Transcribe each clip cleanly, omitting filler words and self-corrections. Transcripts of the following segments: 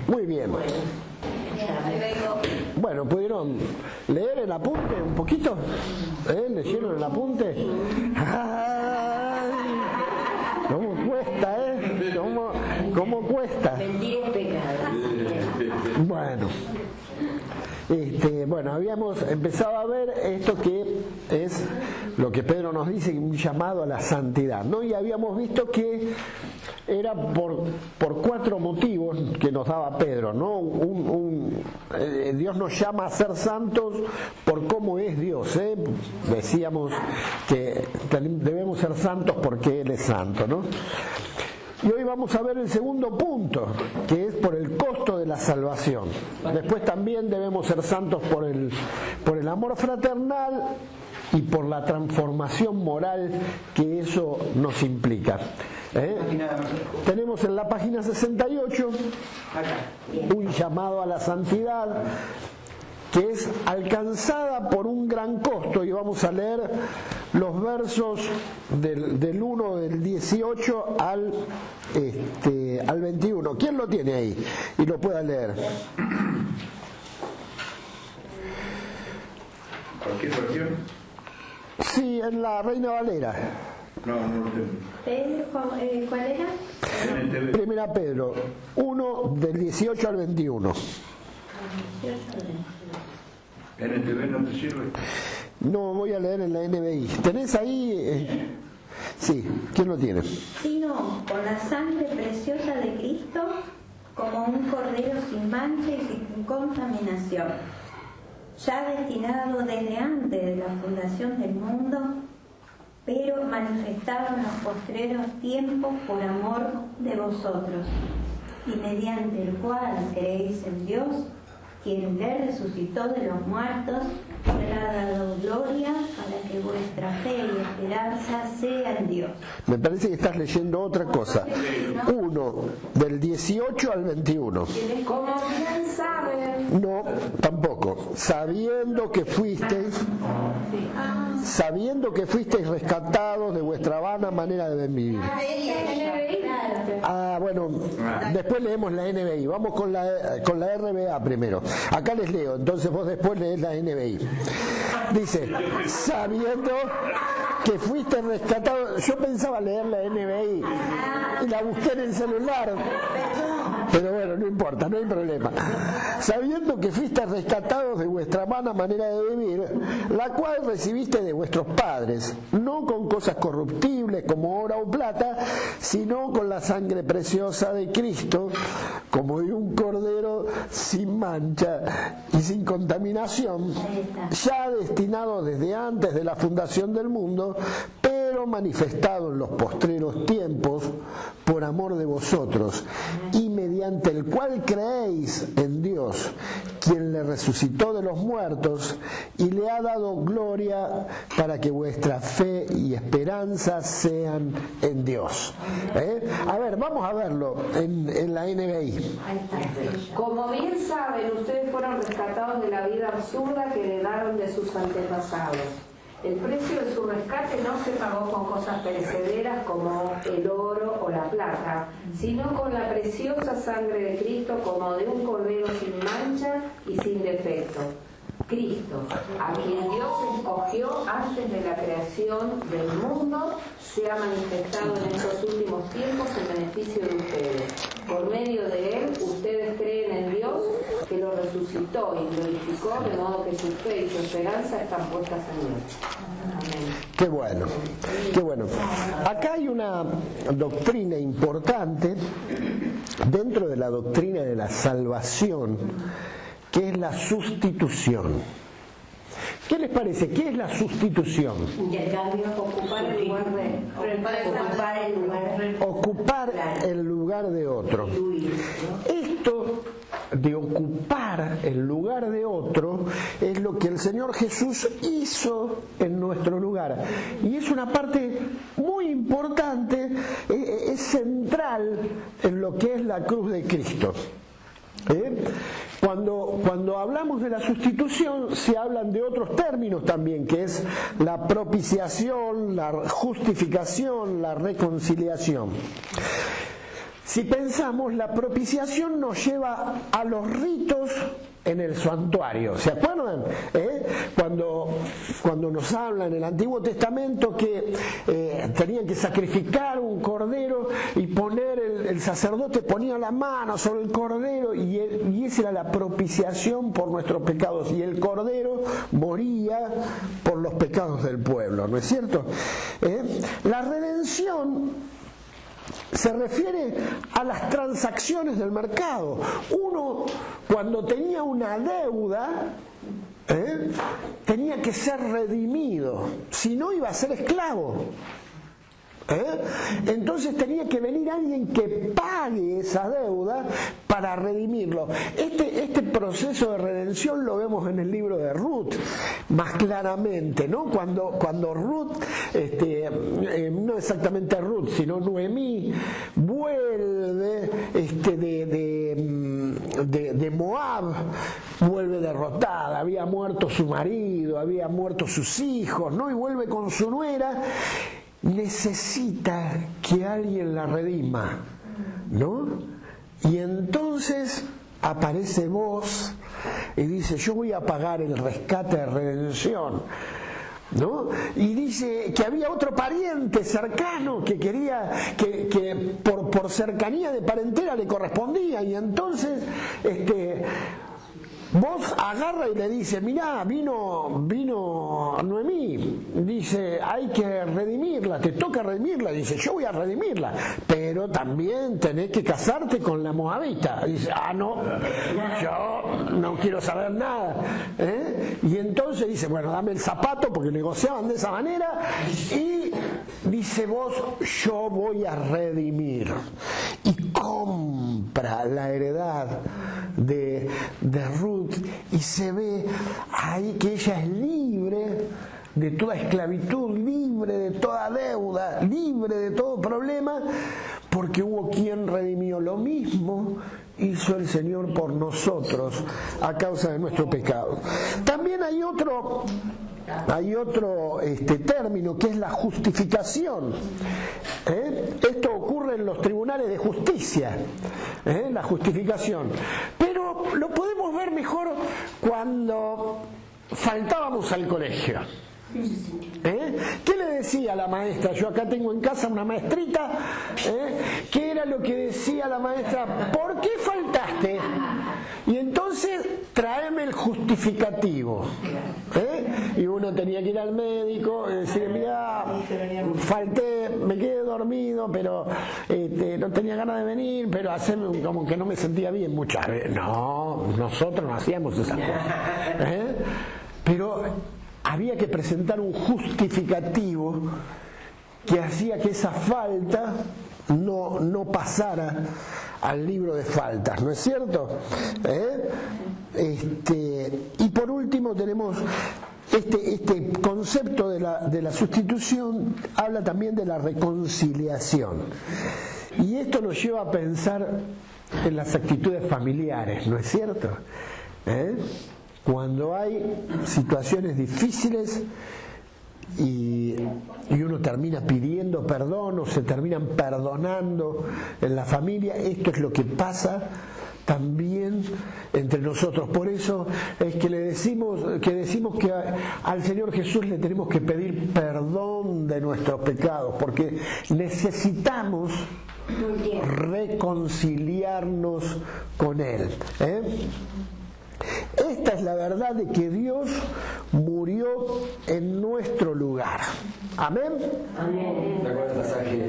Muy bien. Bueno, ¿pudieron leer el apunte un poquito? ¿Leyeron el apunte? ¡Ay! ¿Cómo cuesta, ¿Cómo cuesta? Mentir es pecado. Bueno, habíamos empezado a ver esto que es lo que Pedro nos dice, un llamado a la santidad, ¿no? Y habíamos visto que era por 4 motivos que nos daba Pedro, ¿no? Dios nos llama a ser santos por cómo es Dios, ¿eh? Decíamos que debemos ser santos porque Él es santo, ¿no? Y hoy vamos a ver el segundo punto, que es por el costo de la salvación. Después también debemos ser santos por el amor fraternal y por la transformación moral que eso nos implica. Tenemos en la página 68 un llamado a la santidad que es alcanzada por un gran costo, y vamos a leer los versos del 1 del 18 al 21. ¿Quién lo tiene ahí y lo pueda leer? ¿Cualquier versión? Sí, en la Reina Valera. No lo tengo. ¿Cuál era? Primera Pedro 1 del 18 al 21. ¿NTV no te sirve? No, voy a leer en la NBI. ¿Tenés ahí? Sí, ¿quién lo tiene? Sino con la sangre preciosa de Cristo, como un cordero sin mancha y sin contaminación, ya destinado desde antes de la fundación del mundo, pero manifestado en los postreros tiempos por amor de vosotros, y mediante el cual creéis en Dios, quien le resucitó de los muertos, le ha dado gloria para que vuestra fe y esperanza sea en Dios. Me parece que estás leyendo otra cosa. 1 del 18 al 21. Como bien saben. No, tampoco. Sabiendo que fuisteis rescatados de vuestra vana manera de vivir. Bueno, después leemos la NBI. Vamos con la RBA primero. Acá les leo, entonces vos después lees la NBI. Dice, sabiendo que fuiste rescatado. Yo pensaba leer la NBI y la busqué en el celular, pero bueno, no importa, no hay problema. Sabiendo que fuiste rescatados de vuestra vana manera de vivir, la cual recibiste de vuestros padres, no con cosas corruptibles como oro o plata, sino con la sangre preciosa de Cristo, como de un cordero sin mancha y sin contaminación, ya destinado desde antes de la fundación del mundo, pero manifestado en los postreros tiempos por amor de vosotros, y mediante el cual creéis en Dios, quien le resucitó de los muertos y le ha dado gloria para que vuestra fe y esperanza sean en Dios. A ver, vamos a verlo en la NBI. Como bien saben, ustedes fueron rescatados de la vida absurda que heredaron de sus antepasados. El precio de su rescate no se pagó con cosas perecederas como el oro o la plata, sino con la preciosa sangre de Cristo, como de un cordero sin mancha y sin defecto. Cristo, a quien Dios escogió antes de la creación del mundo, se ha manifestado en estos últimos tiempos en beneficio de ustedes. Por medio de Él, ustedes creen en Dios, que lo resucitó y glorificó, de modo que su fe y su esperanza están puestas en Dios. Amén. Qué bueno, qué bueno. Acá hay una doctrina importante dentro de la doctrina de la salvación, que es la sustitución. ¿Qué les parece? ¿Qué es la sustitución? Intercambio, ocupar el lugar de ocupar el lugar de otro. Esto de ocupar el lugar de otro es lo que el Señor Jesús hizo en nuestro lugar, y es una parte muy importante, es central en lo que es la cruz de Cristo. Cuando hablamos de la sustitución se hablan de otros términos también, que es la propiciación, la justificación, la reconciliación. Si pensamos, la propiciación nos lleva a los ritos en el santuario. ¿Se acuerdan? Cuando nos habla en el Antiguo Testamento que tenían que sacrificar un cordero y poner, el sacerdote ponía la mano sobre el cordero y esa era la propiciación por nuestros pecados, y el cordero moría por los pecados del pueblo, ¿no es cierto? La redención se refiere a las transacciones del mercado. Uno, cuando tenía una deuda, tenía que ser redimido, si no iba a ser esclavo. Entonces tenía que venir alguien que pague esa deuda para redimirlo. Este proceso de redención lo vemos en el libro de Ruth más claramente, ¿no? Cuando Ruth, no exactamente Ruth, sino Noemí, vuelve de Moab, vuelve derrotada, había muerto su marido, había muerto sus hijos, ¿no? Y vuelve con su nuera. Necesita que alguien la redima, ¿no? Y entonces aparece Boaz y dice: yo voy a pagar el rescate de redención, ¿no? Y dice que había otro pariente cercano que quería que por cercanía de parentela le correspondía, y entonces Boaz agarra y le dice: mirá, vino Noemí, dice, hay que redimirla, te toca redimirla. Dice: yo voy a redimirla, pero también tenés que casarte con la moabita. Dice: no, yo no quiero saber nada. Y entonces dice: bueno, dame el zapato, porque negociaban de esa manera, y dice Boaz: yo voy a redimir. Y compra la heredad de Ruth, y se ve ahí que ella es libre de toda esclavitud, libre de toda deuda, libre de todo problema, porque hubo quien redimió. Lo mismo hizo el Señor por nosotros a causa de nuestro pecado. También hay otro término, que es la justificación. Esto ocurre en los tribunales de justicia, la justificación. Pero lo podemos ver mejor cuando faltábamos al colegio. ¿Qué le decía la maestra? Yo acá tengo en casa una maestrita. ¿Qué era lo que decía la maestra? ¿Por qué faltaste? Y entonces tráeme el justificativo. Y uno tenía que ir al médico y decir: mira, falté, me quedé dormido, pero no tenía ganas de venir, pero hacerme como que no me sentía bien muchas veces. No, nosotros no hacíamos esas cosas. Pero había que presentar un justificativo que hacía que esa falta no pasara al libro de faltas, ¿no es cierto? Y por último tenemos este concepto de la sustitución. Habla también de la reconciliación, y esto nos lleva a pensar en las actitudes familiares, ¿no es cierto? Cuando hay situaciones difíciles y uno termina pidiendo perdón, o se terminan perdonando en la familia, esto es lo que pasa también entre nosotros. Por eso es que decimos que al Señor Jesús le tenemos que pedir perdón de nuestros pecados, porque necesitamos reconciliarnos con Él. Esta es la verdad de que Dios murió en nuestro lugar. ¿Amén? Amén. ¿Recuerda el pasaje?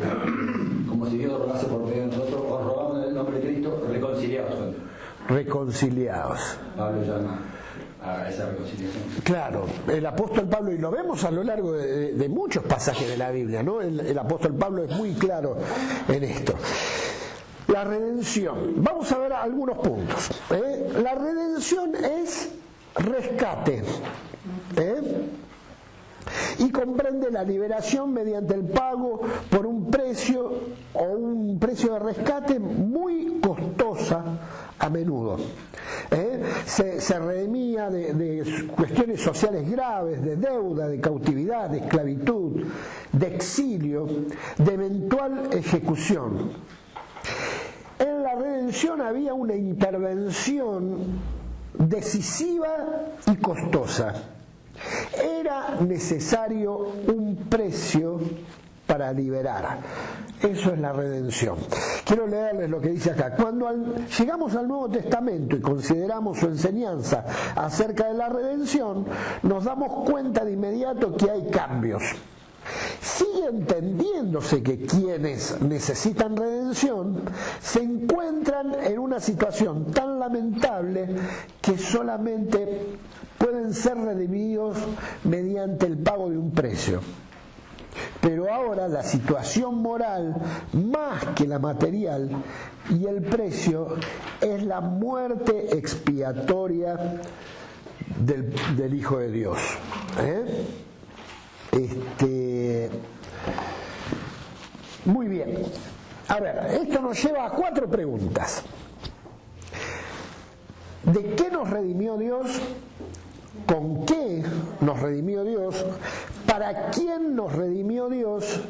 Como si Dios rogase por medio de nosotros, os rogamos en el nombre de Cristo, reconciliados. Reconciliados. Pablo llama a esa reconciliación. Claro, el apóstol Pablo, y lo vemos a lo largo de muchos pasajes de la Biblia, ¿no? El apóstol Pablo es muy claro en esto. La redención. Vamos a ver algunos puntos. La redención es rescate. Y comprende la liberación mediante el pago por un precio o un precio de rescate muy costosa a menudo. Se redimía de cuestiones sociales graves, de deuda, de cautividad, de esclavitud, de exilio, de eventual ejecución. redención había una intervención decisiva y costosa. Era necesario un precio para liberar. Eso es la redención. Quiero leerles lo que dice acá. Cuando llegamos al Nuevo Testamento y consideramos su enseñanza acerca de la redención, nos damos cuenta de inmediato que hay cambios. Sigue entendiéndose que quienes necesitan redención se encuentran en una situación tan lamentable que solamente pueden ser redimidos mediante el pago de un precio. Pero ahora la situación moral, más que la material, y el precio es la muerte expiatoria del Hijo de Dios. Muy bien. A ver, esto nos lleva a 4 preguntas. ¿De qué nos redimió Dios? ¿Con qué nos redimió Dios? ¿Para quién nos redimió Dios?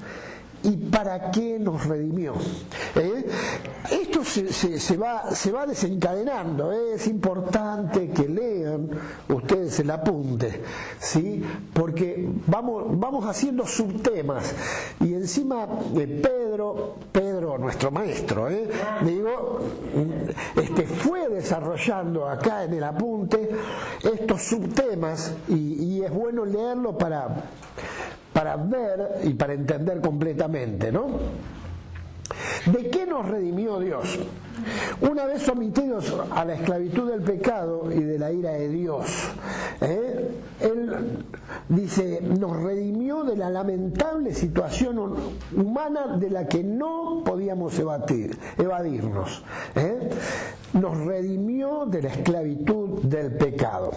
¿Y para qué nos redimió? Esto se va desencadenando. Es importante que lean ustedes el apunte, ¿sí? Porque vamos haciendo subtemas. Y encima Pedro, nuestro maestro, fue desarrollando acá en el apunte estos subtemas y es bueno leerlo para ver y para entender completamente, ¿no? ¿De qué nos redimió Dios? Una vez sometidos a la esclavitud del pecado y de la ira de Dios, Él dice, nos redimió de la lamentable situación humana de la que no podíamos evadirnos. Nos redimió de la esclavitud del pecado.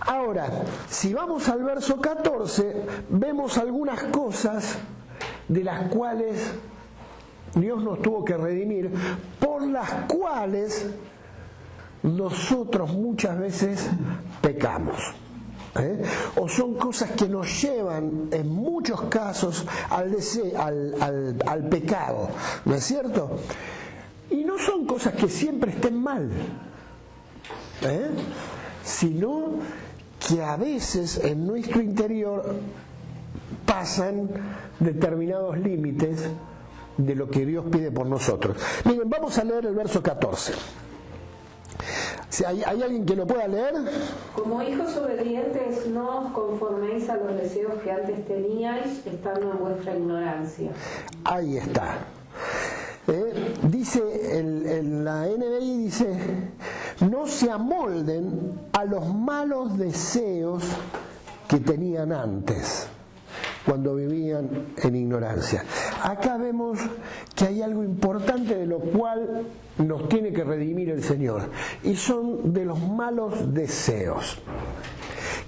Ahora, si vamos al verso 14, vemos algunas cosas de las cuales Dios nos tuvo que redimir, por las cuales nosotros muchas veces pecamos. O son cosas que nos llevan en muchos casos al pecado, ¿no es cierto? Y no son cosas que siempre estén mal, sino que a veces en nuestro interior pasan determinados límites de lo que Dios pide por nosotros. Miren, vamos a leer el verso 14. Si ¿Hay alguien que lo pueda leer? Como hijos obedientes, no os conforméis a los deseos que antes teníais, estando en vuestra ignorancia. Ahí está. Dice en la NBI, dice, no se amolden a los malos deseos que tenían antes, cuando vivían en ignorancia. Acá vemos que hay algo importante de lo cual nos tiene que redimir el Señor, y son de los malos deseos.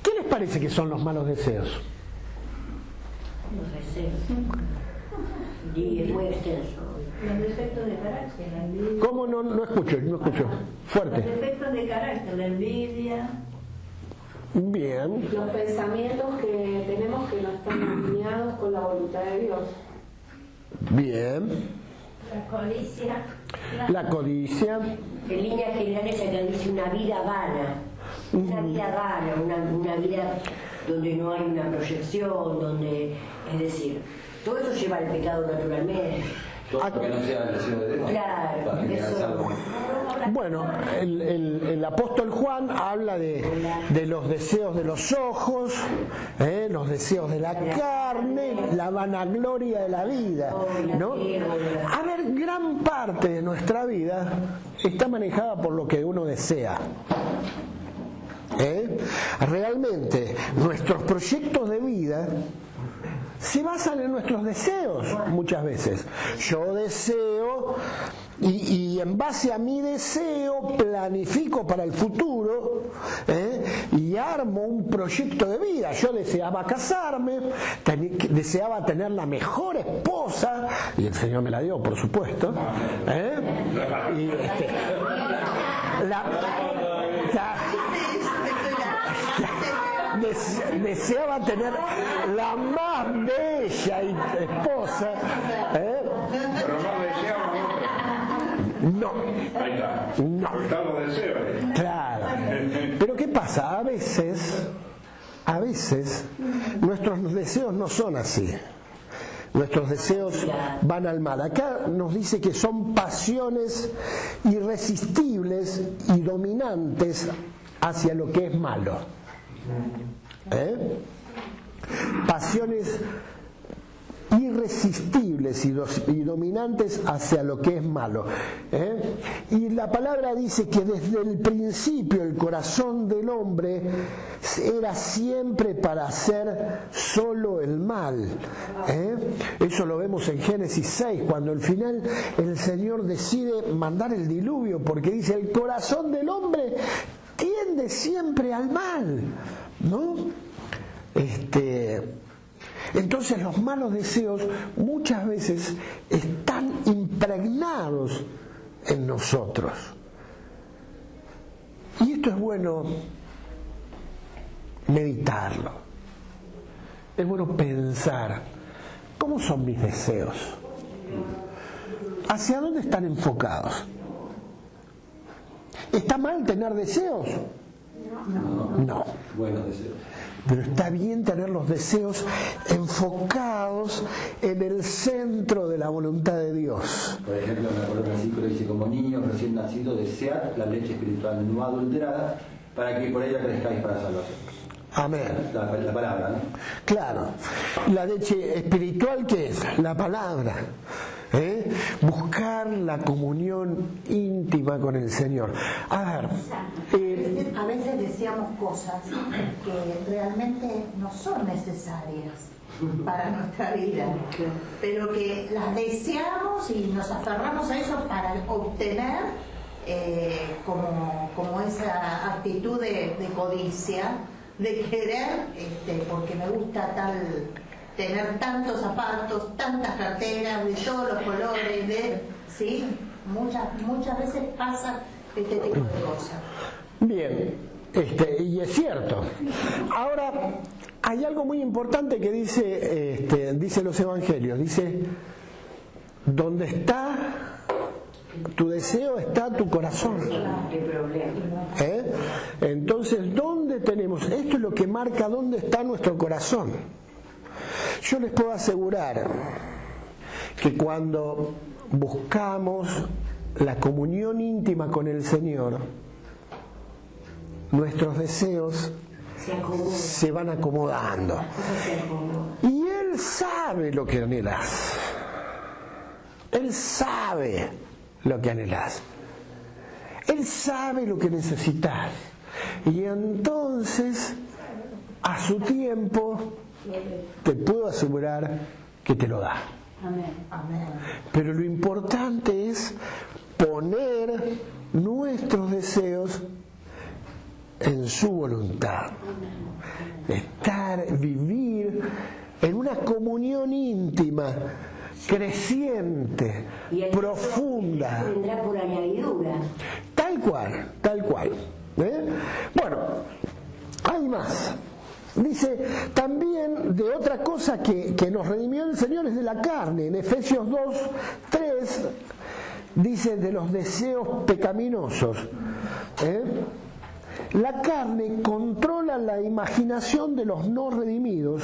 ¿Qué les parece que son los malos deseos? Los deseos. Y es muy extenso. Los defectos de carácter, la envidia. ¿Cómo? No escucho, fuerte. Los defectos de carácter, la envidia. Bien. Los pensamientos que tenemos que no están alineados con la voluntad de Dios. Bien. La codicia. La codicia. En líneas generales acá dice una vida vana. Una vida vana, una vida donde no hay una proyección, donde, es decir, todo eso lleva al pecado naturalmente. Todo lo que no sea el deseo de Dios. Claro, Para generar eso. salvo. Bueno, el apóstol Juan habla de los deseos de los ojos, los deseos de la carne, la vanagloria de la vida, ¿no? A ver, gran parte de nuestra vida está manejada por lo que uno desea. Realmente, nuestros proyectos de vida se basan en nuestros deseos muchas veces. Yo deseo y en base a mi deseo planifico para el futuro y armo un proyecto de vida. Yo deseaba casarme, deseaba tener la mejor esposa, y el Señor me la dio, por supuesto. Y deseaba tener la más bella esposa, Pero no deseaba No. Ahí está. No. Están los deseos. Claro. Pero ¿qué pasa? A veces nuestros deseos no son así. Nuestros deseos van al mal. Acá nos dice que son pasiones irresistibles y dominantes hacia lo que es malo. Pasiones irresistibles y dominantes hacia lo que es malo. Y la palabra dice que desde el principio el corazón del hombre era siempre para hacer solo el mal. Eso lo vemos en Génesis 6, cuando al final el Señor decide mandar el diluvio, porque dice el corazón del hombre tiende siempre al mal, ¿no? Entonces los malos deseos muchas veces están impregnados en nosotros. Y esto es bueno meditarlo. Es bueno pensar, ¿cómo son mis deseos? ¿Hacia dónde están enfocados? ¿Está mal tener deseos? No. Buenos deseos. Pero está bien tener los deseos enfocados en el centro de la voluntad de Dios. Por ejemplo, me acuerdo un versículo dice: como niños recién nacidos, desead la leche espiritual no adulterada, para que por ella crezcáis para salvación. Amén. La palabra, ¿no? Claro. La leche espiritual, ¿qué es? La palabra. Buscar la comunión íntima con el Señor. A ver, a veces deseamos cosas que realmente no son necesarias para nuestra vida, pero que las deseamos y nos aferramos a eso para obtener como esa actitud de codicia, de querer, porque me gusta tener tantos zapatos, tantas carteras de todos los colores, ¿sí? Muchas veces pasa este tipo de cosas. Bien, y es cierto. Ahora, hay algo muy importante que dice los evangelios. Dice, donde está tu deseo está tu corazón. Entonces, ¿dónde tenemos? Esto es lo que marca dónde está nuestro corazón. Yo les puedo asegurar que cuando buscamos la comunión íntima con el Señor, nuestros deseos se van acomodando. Y Él sabe lo que anhelas. Él sabe lo que anhelas. Él sabe lo que necesitas. Y entonces, a su tiempo, te puedo asegurar que te lo da. Amén. Pero lo importante es poner nuestros deseos en su voluntad. Vivir en una comunión íntima, creciente, profunda. Vendrá por añadidura. Tal cual. Bueno, hay más. Dice también de otra cosa que nos redimió el Señor, es de la carne. En Efesios 2:3 dice de los deseos pecaminosos. La carne controla la imaginación de los no redimidos,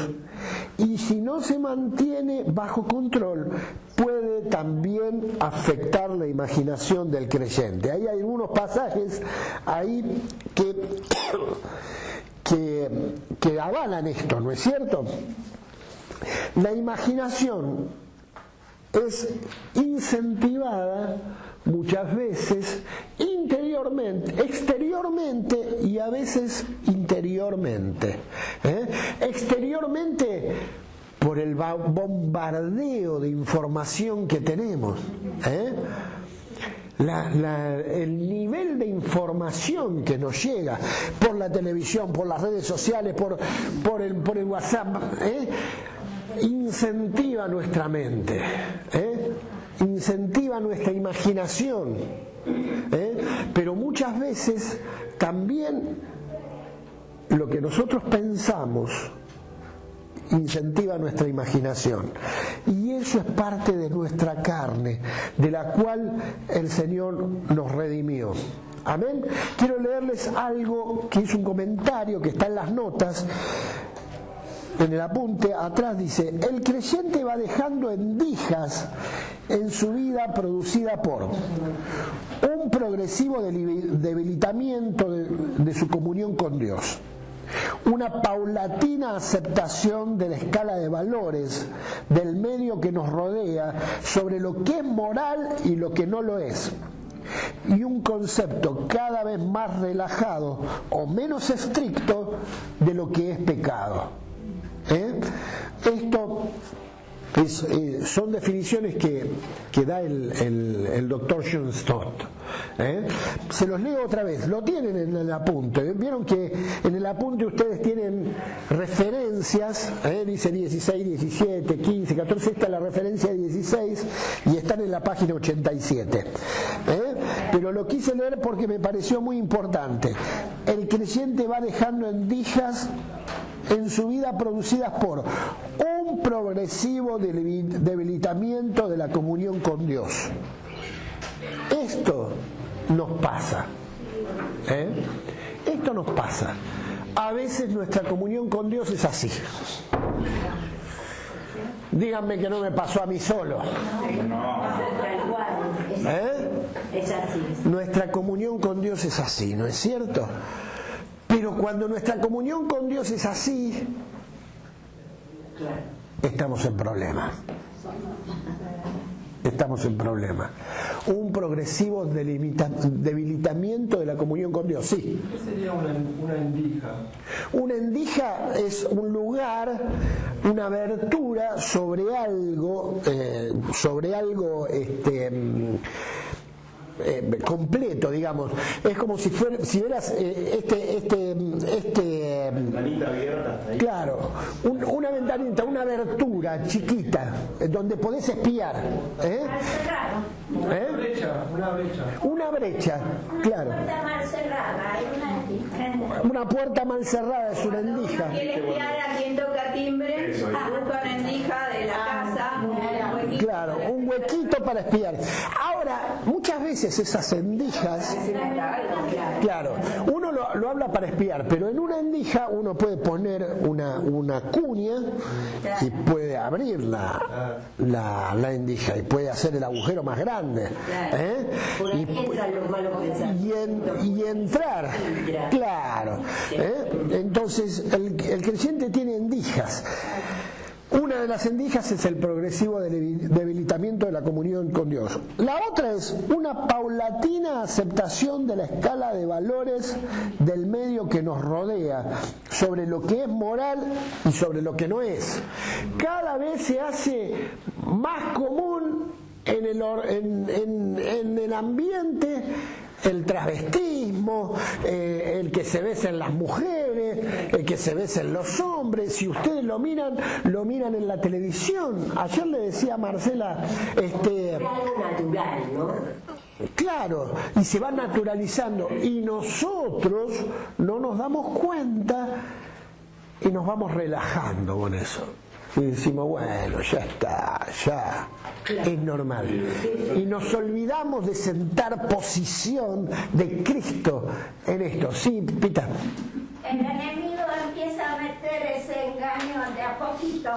y si no se mantiene bajo control puede también afectar la imaginación del creyente. Hay algunos pasajes ahí que avalan esto, ¿no es cierto? La imaginación es incentivada muchas veces exteriormente y a veces interiormente. Exteriormente por el bombardeo de información que tenemos. El nivel de información que nos llega por la televisión, por las redes sociales, por el WhatsApp, incentiva nuestra mente, incentiva nuestra imaginación, pero muchas veces también lo que nosotros pensamos incentiva nuestra imaginación, y eso es parte de nuestra carne, de la cual el Señor nos redimió. Amén. Quiero leerles algo que es un comentario que está en las notas. En el apunte atrás dice: el creyente va dejando endijas en su vida producida por un progresivo debilitamiento de su comunión con Dios, una paulatina aceptación de la escala de valores del medio que nos rodea sobre lo que es moral y lo que no lo es, y un concepto cada vez más relajado o menos estricto de lo que es pecado. Esto son definiciones que da el doctor John Stott. Se los leo otra vez, lo tienen en el apunte. Vieron que en el apunte ustedes tienen referencias, dice 16, 17, 15, 14, esta es la referencia 16 y están en la página 87. Pero lo quise leer porque me pareció muy importante. El creyente va dejando endijas en su vida producidas por un progresivo debilitamiento de la comunión con Dios. Esto nos pasa. Esto nos pasa. A veces nuestra comunión con Dios es así. Díganme que no me pasó a mí solo. Es así. Nuestra comunión con Dios es así, ¿no es cierto? Pero cuando nuestra comunión con Dios es así, estamos en problemas. Estamos en problemas. Un progresivo debilitamiento de la comunión con Dios, sí. ¿Qué sería una endija? Una endija es un lugar, una abertura sobre algo completo, digamos. Es como si vieras ventanita abierta ahí. Claro, una ventanita, una abertura chiquita donde podés espiar. Una brecha, claro. Una puerta mal cerrada es una endija. Quiere espiar a quien toca timbre, busca una endija de la casa. Claro, un huequito para espiar. Ahora, muchas veces esas endijas, claro, uno lo habla para espiar, pero en una endija uno puede poner una cuña y puede abrir la endija y puede hacer el agujero más grande. Y entrar, claro. Entonces, el creyente tiene endijas. Una de las endijas es el progresivo debilitamiento de la comunión con Dios. La otra es una paulatina aceptación de la escala de valores del medio que nos rodea, sobre lo que es moral y sobre lo que no es. Cada vez se hace más común en el ambiente el travestismo, el que se besen las mujeres, el que se besen los hombres. Si ustedes lo miran en la televisión. Ayer le decía a Marcela, algo natural, ¿no? Claro, y se va naturalizando y nosotros no nos damos cuenta y nos vamos relajando con eso. Y decimos, bueno, ya está, ya es normal. Y nos olvidamos de sentar posición de Cristo en esto. Sí, Pita. El enemigo empieza a meter ese engaño de a poquito.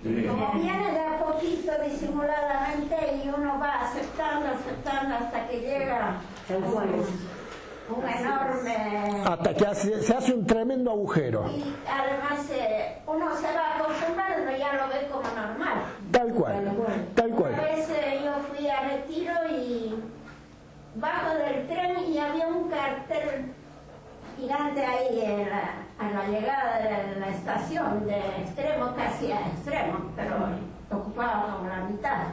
Como viene de a poquito disimuladamente y uno va aceptando hasta que llega un enorme... Hasta que se hace un tremendo agujero. Y además uno se va acostumbrando y ya lo ve como normal. Tal cual. Una vez yo fui a Retiro y bajo del tren y había un cartel gigante ahí a la llegada de la estación, de extremo casi a extremo, pero ocupaba como la mitad,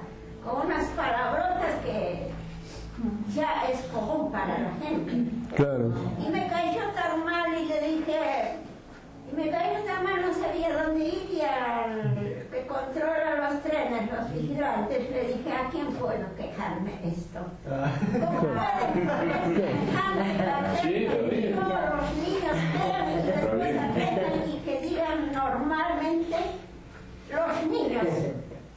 con unas palabrotas que ya es común para la gente. Claro. Y me cayó tan mal y le dije, no sabía dónde ir, y al que controla los trenes, los vigilantes, le dije, ¿a quién puedo quejarme esto? ¿Cómo pueden quejarme? Todos los niños quedan y después aprenden y que digan normalmente los niños.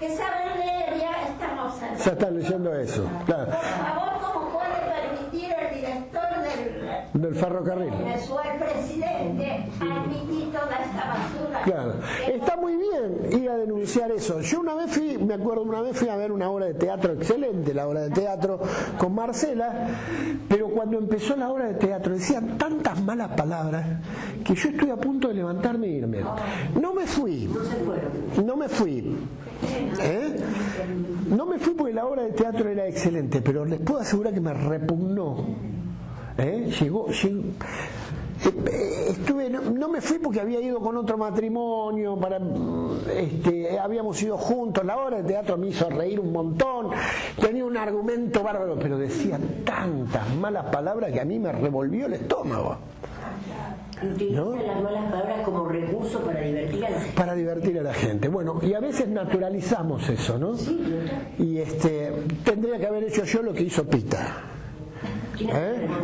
que saben leer ya están observando. Ya están leyendo eso, claro. Por favor, ¿cómo puede permitir el director del ferrocarril? O el presidente admitir toda esta basura? Claro. Está muy bien ir a denunciar eso. Yo una vez fui a ver una obra de teatro excelente, la obra de teatro con Marcela, pero cuando empezó la obra de teatro decían tantas malas palabras que yo estoy a punto de levantarme e irme. No me fui. No me fui. No me fui porque la obra de teatro era excelente, pero les puedo asegurar que me repugnó. No me fui porque había ido con otro matrimonio, habíamos ido juntos, la obra de teatro me hizo reír un montón, tenía un argumento bárbaro, pero decía tantas malas palabras que a mí me revolvió el estómago. Utilizan las malas palabras como recurso para divertir a la gente. Para divertir a la gente. Bueno, y a veces naturalizamos eso, ¿no? Sí, y tendría que haber hecho yo lo que hizo Pita.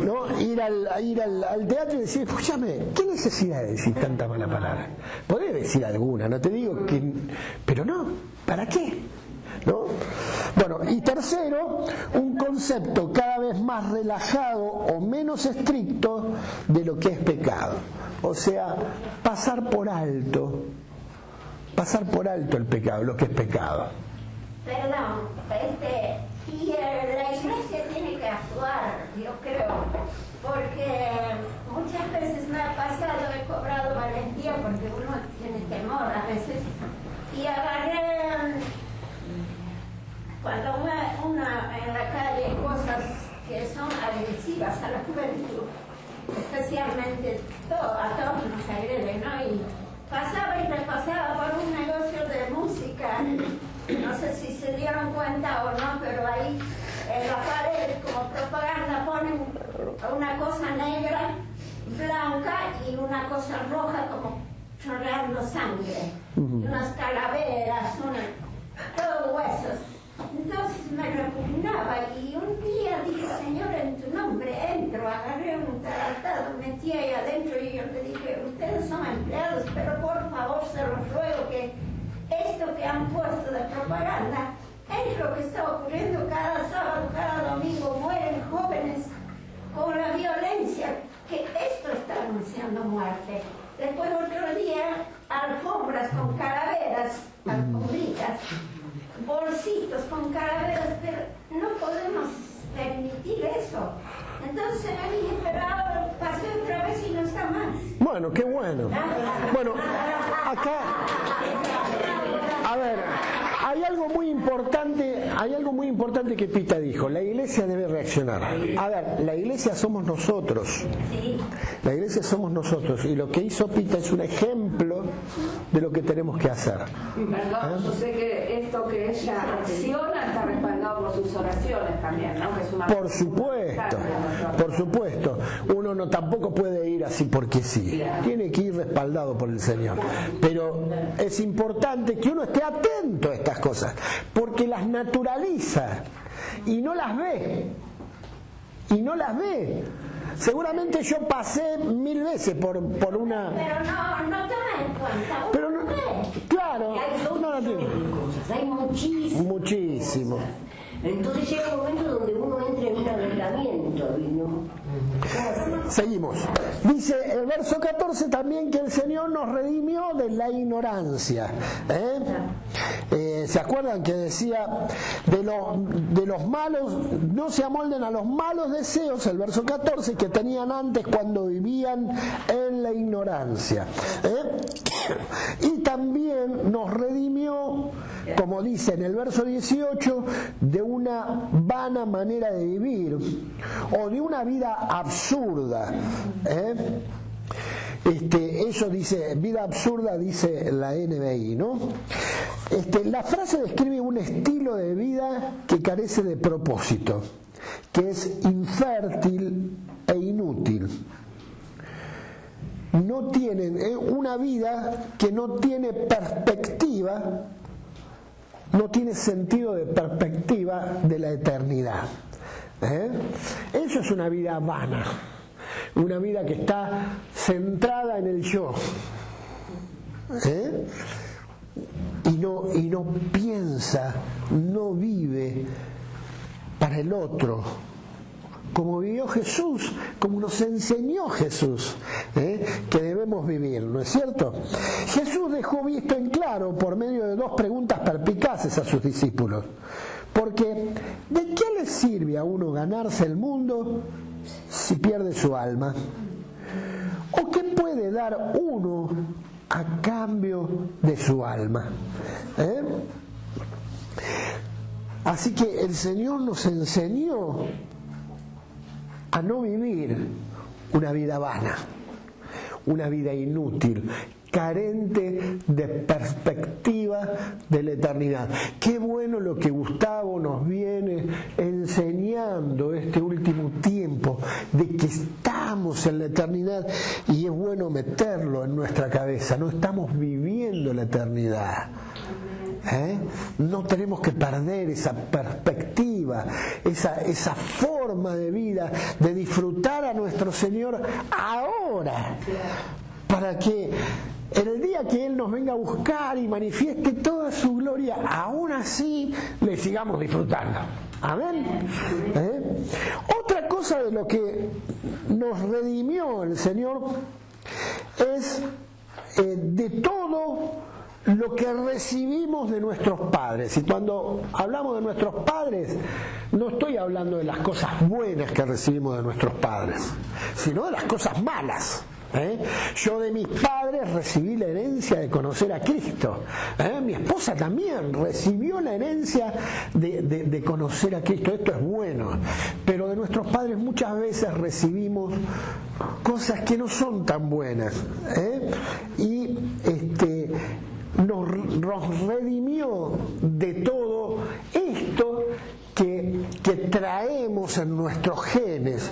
¿No? Ir al teatro y decir, escúchame, ¿qué necesidad de decir tanta mala palabra? Podés decir alguna, no te digo que... Pero no, ¿para qué? ¿No? Bueno, y tercero, un concepto cada vez más relajado o menos estricto de lo que es pecado. O sea, pasar por alto el pecado, lo que es pecado. Perdón, y la iglesia tiene que actuar, yo creo, porque muchas veces me ha pasado, he cobrado valentía porque uno tiene temor a veces, y agarré, cuando una en la calle, cosas que son agresivas a la juventud, especialmente a todos nos agreden, ¿no? Y pasaba y repasaba por un negocio de música. No sé si se dieron cuenta o no, pero ahí en la pared como propaganda ponen una cosa negra, blanca y una cosa roja como chorreando sangre, unas calaveras, todos huesos. Entonces me repugnaba y un día dije, Señor, en tu nombre entro, agarré un taratado, metí ahí adentro y yo le dije, ustedes son empleados, pero por favor se los ruego que esto que han puesto de propaganda es lo que está ocurriendo cada sábado, cada domingo, mueren jóvenes con la violencia, que esto está anunciando muerte. Después otro día, alfombras con calaveras, alfombritas, bolsitos con calaveras, pero no podemos permitir eso. Entonces me dije, pero ahora pasé otra vez y no está más. Bueno, qué bueno. Bueno, acá, a ver, hay algo muy importante que Pita dijo. La iglesia debe reaccionar. A ver, la iglesia somos nosotros. La iglesia somos nosotros. Y lo que hizo Pita es un ejemplo de lo que tenemos que hacer. Perdón, yo sé que esto que ella acciona está respaldado por sus oraciones también, ¿no? Que es una por supuesto. Uno tampoco puede ir así porque sí. Tiene que ir respaldado por el Señor. Pero es importante que uno esté atento a estas cosas, porque las naturaliza y no las ve. Seguramente yo pasé 1000 veces por una... Pero no toma en cuenta. Pero no, claro, no la tiene. Hay Muchísimo. Entonces llega un momento donde uno entra en un arreglamiento, ¿no? Seguimos. Dice el verso 14 también que el Señor nos redimió de la ignorancia. ¿Se acuerdan que decía de los malos, no se amolden a los malos deseos, el verso 14, que tenían antes cuando vivían en la ignorancia? Y también nos redimió, como dice en el verso 18, de una vana manera de vivir o de una vida absurda. Eso dice, vida absurda, dice la NBI, ¿no? La frase describe un estilo de vida que carece de propósito, que es infértil e inútil. No tienen una vida que no tiene perspectiva, no tiene sentido de perspectiva de la eternidad. Eso es una vida vana, una vida que está centrada en el yo. y no piensa, no vive para el otro, como vivió Jesús, como nos enseñó Jesús, que debemos vivir, ¿no es cierto? Jesús dejó visto en claro por medio de 2 preguntas perspicaces a sus discípulos, porque ¿de qué le sirve a uno ganarse el mundo si pierde su alma? ¿O qué puede dar uno a cambio de su alma? Así que el Señor nos enseñó a no vivir una vida vana, una vida inútil, carente de perspectiva de la eternidad. Qué bueno lo que Gustavo nos viene enseñando este último tiempo, de que estamos en la eternidad, y es bueno meterlo en nuestra cabeza. No estamos viviendo la eternidad. No tenemos que perder esa perspectiva, esa forma de vida, de disfrutar a nuestro Señor ahora, para que el día que Él nos venga a buscar y manifieste toda su gloria, aún así le sigamos disfrutando. Amén. Otra cosa de lo que nos redimió el Señor es de todo lo que recibimos de nuestros padres. Y cuando hablamos de nuestros padres, no estoy hablando de las cosas buenas que recibimos de nuestros padres, sino de las cosas malas. Yo de mis padres recibí la herencia de conocer a Cristo. Mi esposa también recibió la herencia de conocer a Cristo. Esto es bueno. Pero de nuestros padres muchas veces recibimos cosas que no son tan buenas. Y nos redimió de todo esto que traemos en nuestros genes,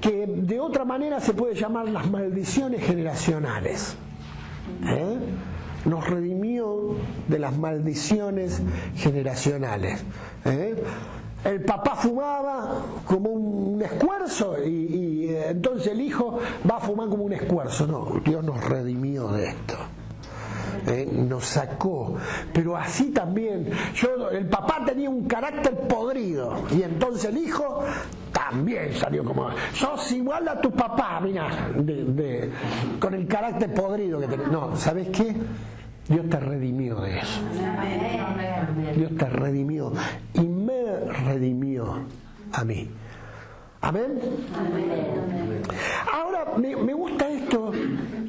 que de otra manera se puede llamar las maldiciones generacionales. Nos redimió de las maldiciones generacionales. El papá fumaba como un escuerzo y entonces el hijo va a fumar como un escuerzo. No, Dios nos redimió de esto. Nos sacó, pero así también el papá tenía un carácter podrido y entonces el hijo también salió como sos igual a tu papá, mirá, con el carácter podrido que tenés. No, ¿sabes qué? Dios te redimió de eso. Dios te redimió y me redimió a mí. ¿Amén? Ahora me gusta esto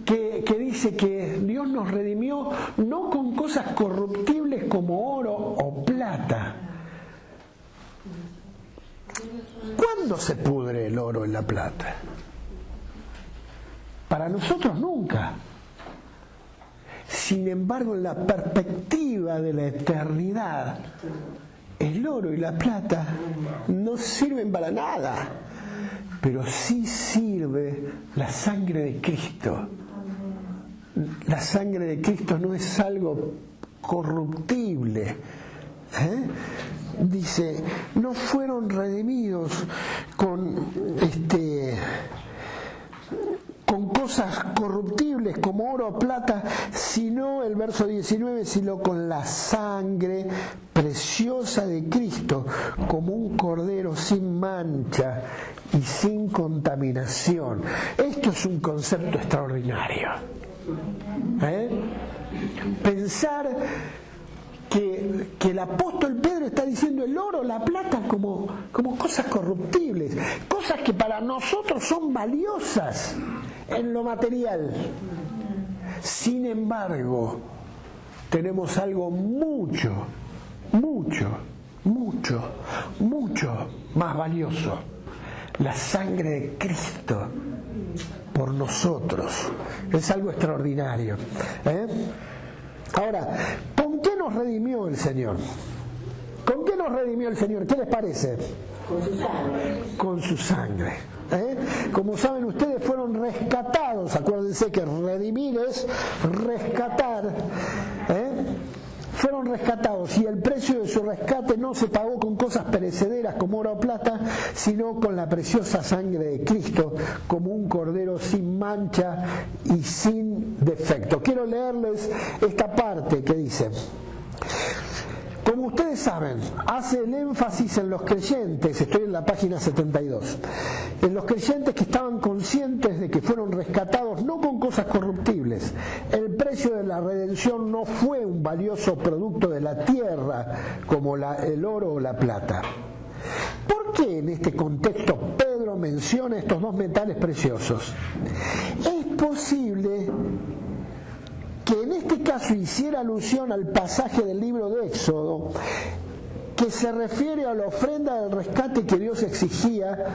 que dice que Dios nos redimió no con cosas corruptibles como oro o plata. ¿Cuándo se pudre el oro y la plata? Para nosotros nunca. Sin embargo, en la perspectiva de la eternidad, el oro y la plata no sirven para nada, pero sí sirve la sangre de Cristo. La sangre de Cristo no es algo corruptible. Dice, no fueron redimidos con cosas corruptibles como oro o plata, sino, el verso 19, sino con la sangre preciosa de Cristo, como un cordero sin mancha y sin contaminación. Esto es un concepto extraordinario. Pensar que el apóstol Pedro está diciendo el oro, la plata como cosas corruptibles, cosas que para nosotros son valiosas en lo material. Sin embargo, tenemos algo mucho más valioso: la sangre de Cristo por nosotros. Es algo extraordinario. Ahora, ¿con qué nos redimió el Señor? ¿Con qué nos redimió el Señor? ¿Qué les parece? Con su sangre. Con su sangre. Como saben ustedes, fueron rescatados. Acuérdense que redimir es rescatar. Fueron rescatados, y el precio de su rescate no se pagó con cosas perecederas como oro o plata, sino con la preciosa sangre de Cristo, como un cordero sin mancha y sin defecto. Quiero leerles esta parte que dice: Como ustedes saben, hace el énfasis en los creyentes, estoy en la página 72, en los creyentes que estaban conscientes de que fueron rescatados no con cosas corruptibles. El precio de la redención no fue un valioso producto de la tierra como el oro o la plata. ¿Por qué en este contexto Pedro menciona estos dos metales preciosos? Es posible que en este caso hiciera alusión al pasaje del libro de Éxodo, que se refiere a la ofrenda del rescate que Dios exigía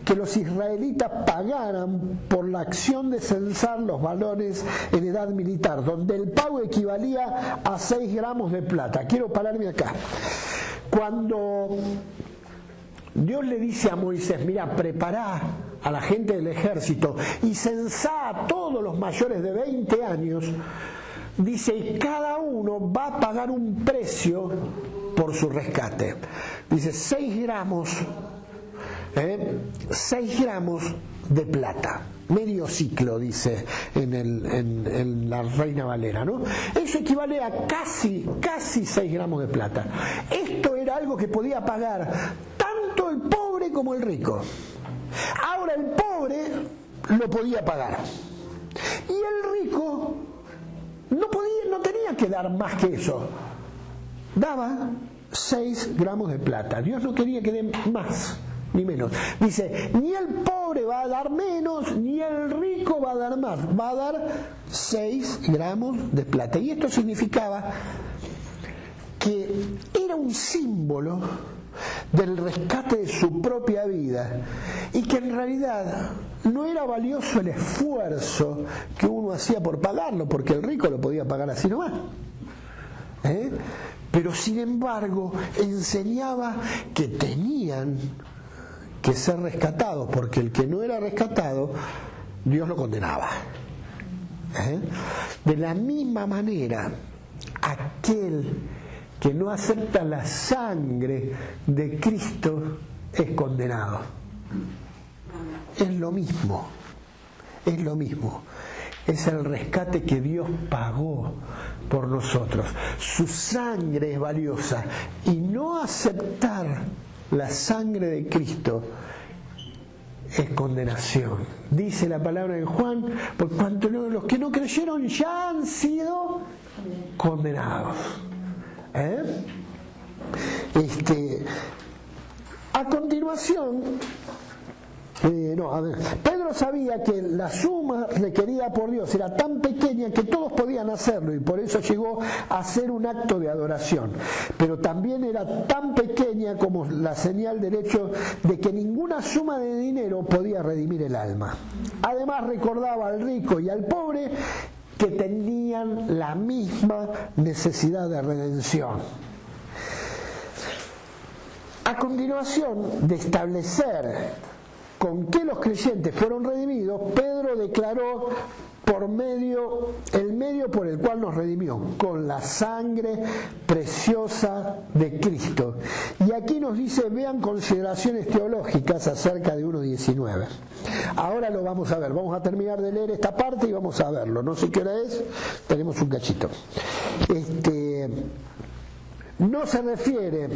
que los israelitas pagaran por la acción de censar los varones en edad militar, donde el pago equivalía a 6 gramos de plata. Quiero pararme acá. Cuando Dios le dice a Moisés, mira, prepará a la gente del ejército y censá a todos los mayores de 20 años, dice, y cada uno va a pagar un precio por su rescate. Dice 6 gramos, 6 gramos de plata, medio ciclo, dice en la Reina Valera, ¿no? Eso equivale a casi 6 gramos de plata. Esto era algo que podía pagar tanto el pobre como el rico. Ahora el pobre lo podía pagar y el rico no tenía que dar más que eso. Daba 6 gramos de plata. Dios no quería que den más ni menos. Dice, ni el pobre va a dar menos, ni el rico va a dar más. Va a dar 6 gramos de plata. Y esto significaba que era un símbolo del rescate de su propia vida y que en realidad no era valioso el esfuerzo que uno hacía por pagarlo, porque el rico lo podía pagar así nomás. Pero sin embargo enseñaba que tenían que ser rescatados, porque el que no era rescatado Dios lo condenaba. De la misma manera, aquel que no acepta la sangre de Cristo es condenado. Es lo mismo, es lo mismo. Es el rescate que Dios pagó por nosotros. Su sangre es valiosa y no aceptar la sangre de Cristo es condenación. Dice la palabra de Juan, por cuanto los que no creyeron ya han sido condenados. A continuación, Pedro sabía que la suma requerida por Dios era tan pequeña que todos podían hacerlo y por eso llegó a ser un acto de adoración, pero también era tan pequeña como la señal del hecho de que ninguna suma de dinero podía redimir el alma. Además recordaba al rico y al pobre que tenían la misma necesidad de redención. A continuación de establecer con qué los creyentes fueron redimidos, Pedro declaró el medio por el cual nos redimió, con la sangre preciosa de Cristo. Y aquí nos dice, vean consideraciones teológicas acerca de 1.19. Ahora lo vamos a ver, vamos a terminar de leer esta parte y vamos a verlo. No sé qué hora es, tenemos un cachito. No se refiere,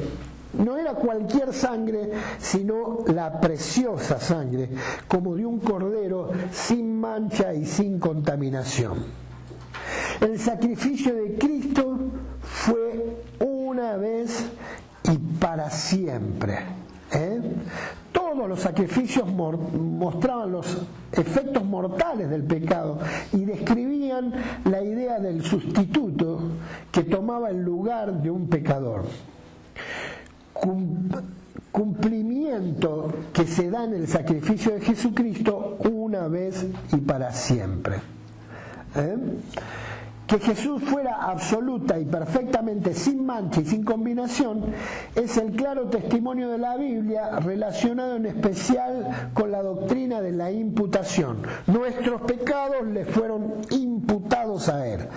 no era cualquier sangre, sino la preciosa sangre, como de un cordero sin mancha y sin contaminación. El sacrificio de Cristo fue una vez y para siempre. Todos los sacrificios mostraban los efectos mortales del pecado y describían la idea del sustituto que tomaba el lugar de un pecador. Cumplimiento que se da en el sacrificio de Jesucristo una vez y para siempre. Que Jesús fuera absoluta y perfectamente sin mancha y sin combinación es el claro testimonio de la Biblia, relacionado en especial con la doctrina de la imputación. Nuestros pecados le fueron imputados a Él,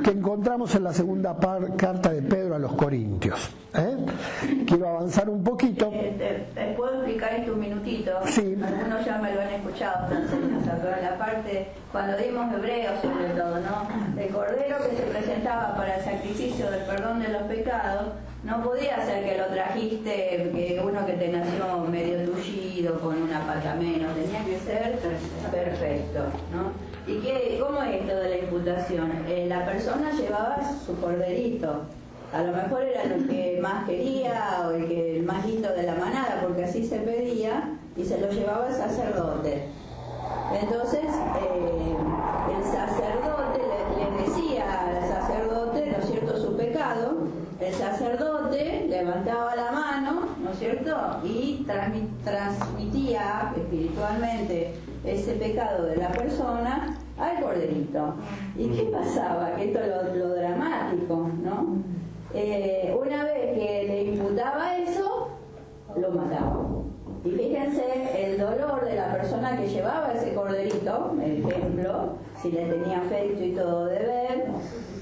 que encontramos en la segunda carta de Pedro a los Corintios. Quiero avanzar un poquito. ¿Te puedo explicar esto un minutito? Sí. Algunos ya me lo han escuchado, entonces, la parte, cuando dimos Hebreos sobre todo, ¿no? Recordé cordero que se presentaba para el sacrificio del perdón de los pecados no podía ser que lo trajiste, que uno que te nació medio tullido con una pata menos, tenía que ser perfecto, ¿no? ¿Y cómo es esto de la imputación? La persona llevaba su corderito, a lo mejor era el que más quería o el más lindo de la manada, porque así se pedía, y se lo llevaba el sacerdote. Entonces el sacerdote le decía al sacerdote, ¿no es cierto?, su pecado. El sacerdote levantaba la mano, ¿no es cierto?, y transmitía espiritualmente ese pecado de la persona al corderito. ¿Y qué pasaba? Que esto es lo dramático, ¿no? Una vez que le imputaba eso, lo mataba. Y fíjense el dolor de la persona que llevaba ese corderito, el ejemplo, si le tenía afecto y todo de ver,